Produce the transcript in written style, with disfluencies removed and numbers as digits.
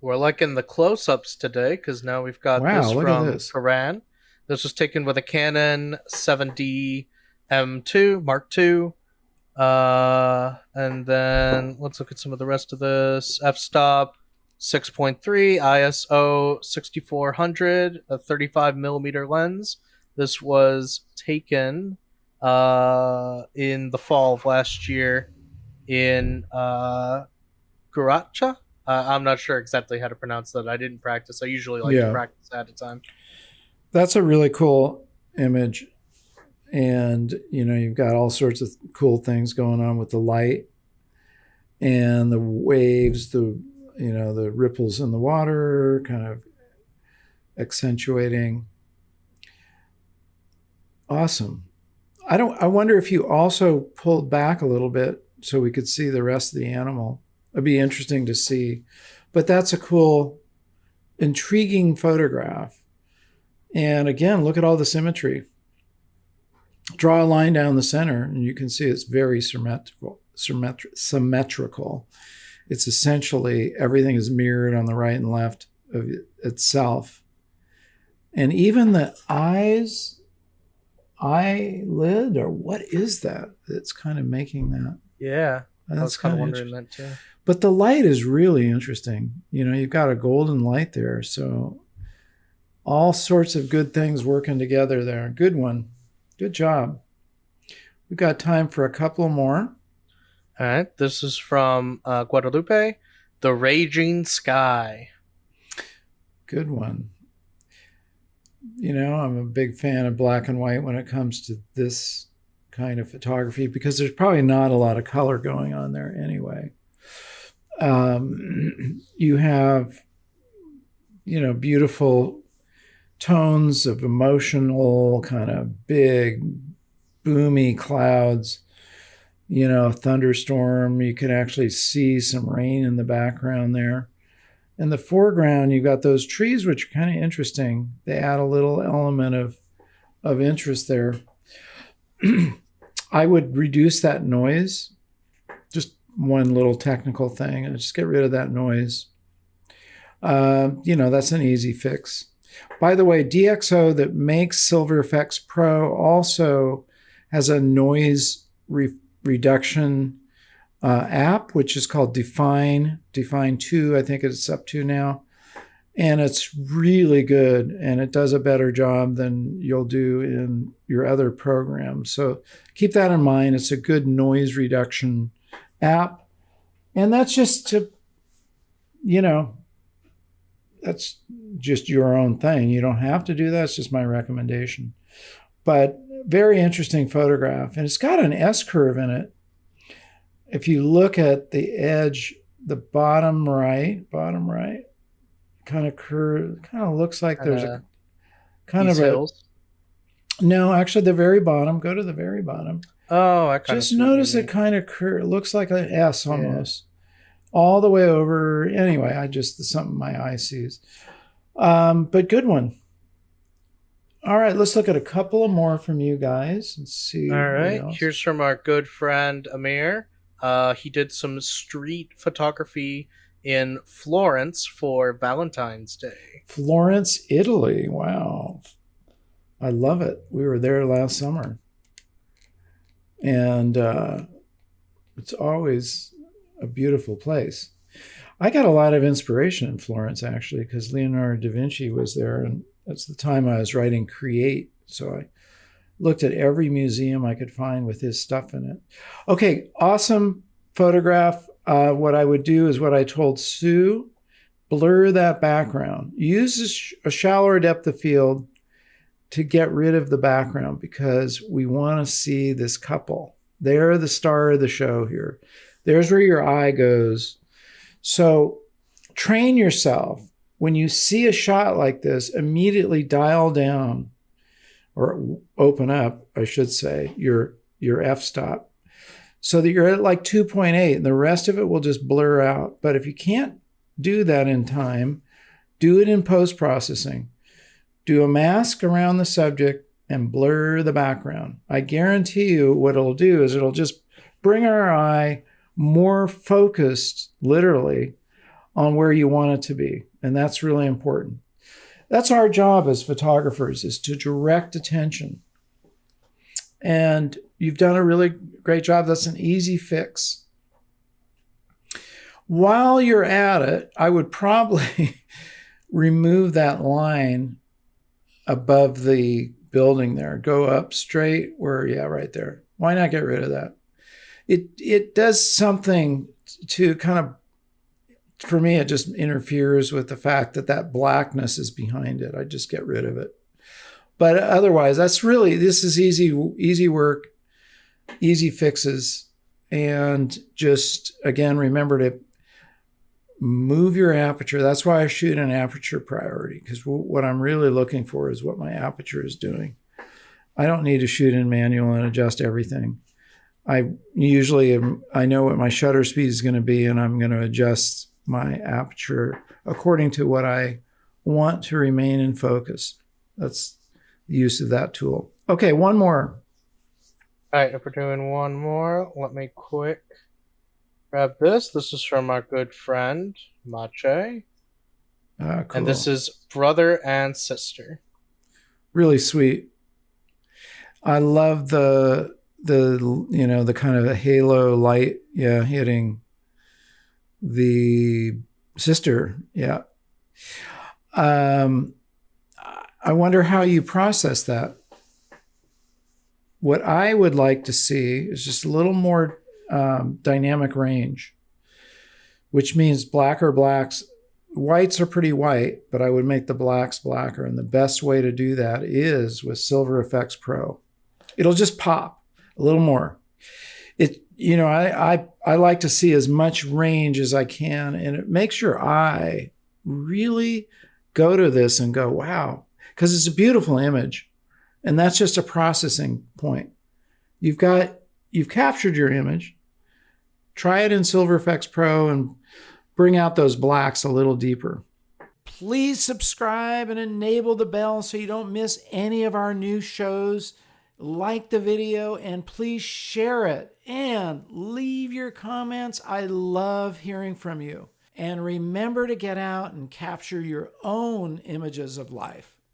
We're liking the close-ups today because now we've got this Wow, look at from this. Paran. This was taken with a Canon 7D M2 Mark II. And then let's look at some of the rest of this. F-stop 6.3, ISO 6400, a 35 millimeter lens. This was taken in the fall of last year in Garacha. I'm not sure exactly how to pronounce that. I didn't practice. I usually like to Yeah, practice ahead of time. that's a really cool image. And, you've got all sorts of cool things going on with the light and the waves, the ripples in the water, kind of accentuating. Awesome. I wonder if you also pulled back a little bit so we could see the rest of the animal. It'd be interesting to see. But that's a cool, intriguing photograph. And again, look at all the symmetry. Draw a line down the center, and you can see it's very symmetrical. It's essentially everything is mirrored on the right and left of itself. And even the eyelid, or what is that? It's kind of making that. Yeah, I was That's kind kind of of wondering interesting. that too. But the light is really interesting. You've got a golden light there. So all sorts of good things working together there. Good one. Good job. We've got time for a couple more. All right, this is from Guadalupe, The Raging Sky. Good one. I'm a big fan of black and white when it comes to this kind of photography because there's probably not a lot of color going on there anyway. You have, beautiful tones of emotional, kind of big, boomy clouds, thunderstorm. You can actually see some rain in the background there. In the foreground, you've got those trees, which are kind of interesting. They add a little element of interest there. I would reduce that noise. Just one little technical thing. Just get rid of that noise. That's an easy fix. By the way, DxO that makes Silver Effects Pro also has a noise reduction app, which is called Define 2, I think it's up to now. And it's really good, and it does a better job than you'll do in your other programs. So keep that in mind. It's a good noise reduction app. And that's just that's just your own thing. You don't have to do that. It's just my recommendation. But very interesting photograph. And it's got an S curve in it. If you look at the edge, the bottom right, kind of curve, kind of looks like there's a kind These of a, hills. no, actually the very bottom, go to the very bottom. Oh, I kind of Just see what you notice it mean. kind of looks like an S Yeah. almost. All the way over. Anyway, something my eye sees. But good one. All right, let's look at a couple of more from you guys and see All what right. else. Here's from our good friend Amir. He did some street photography in Florence for Valentine's Day. Florence, Italy. Wow. I love it. We were there last summer. And it's always a beautiful place. I got a lot of inspiration in Florence, actually, because Leonardo da Vinci was there. And that's the time I was writing Create. So I looked at every museum I could find with his stuff in it. Okay, awesome photograph. What I would do is what I told Sue, blur that background. Use a shallower depth of field to get rid of the background because we want to see this couple. They're the star of the show here. There's where your eye goes. So train yourself. When you see a shot like this, immediately dial down or open up, I should say, your f-stop so that you're at like 2.8 and the rest of it will just blur out. But if you can't do that in time, do it in post-processing. Do a mask around the subject and blur the background. I guarantee you what it'll do is it'll just bring our eye more focused, literally, on where you want it to be. And that's really important. That's our job as photographers, is to direct attention. And you've done a really great job. That's an easy fix. While you're at it, I would probably remove that line above the building there. Go up straight where, yeah, right there. Why not get rid of that? It does something to kind of, for me, it just interferes with the fact that that blackness is behind it. I just get rid of it. But otherwise, this is easy work, easy fixes. And just, again, remember to move your aperture. That's why I shoot an aperture priority, because what I'm really looking for is what my aperture is doing. I don't need to shoot in manual and adjust everything. I know what my shutter speed is going to be, and I'm going to adjust my aperture according to what I want to remain in focus. That's the use of that tool. Okay, one more. All right, if we're doing one more, let me quick grab this. This is from our good friend, Mache. Cool. And this is brother and sister. Really sweet. I love the kind of a halo light, hitting the sister. Yeah. I wonder how you process that. What I would like to see is just a little more dynamic range, which means blacker blacks. Whites are pretty white, but I would make the blacks blacker. And the best way to do that is with Silver Effects Pro. It'll just pop a little more. I like to see as much range as I can, and it makes your eye really go to this and go, wow, because it's a beautiful image. And that's just a processing point. You've captured your image. Try it in Silver Effects Pro and bring out those blacks a little deeper. Please subscribe and enable the bell so you don't miss any of our new shows. Like the video and please share it and leave your comments. I love hearing from you. And remember to get out and capture your own images of life.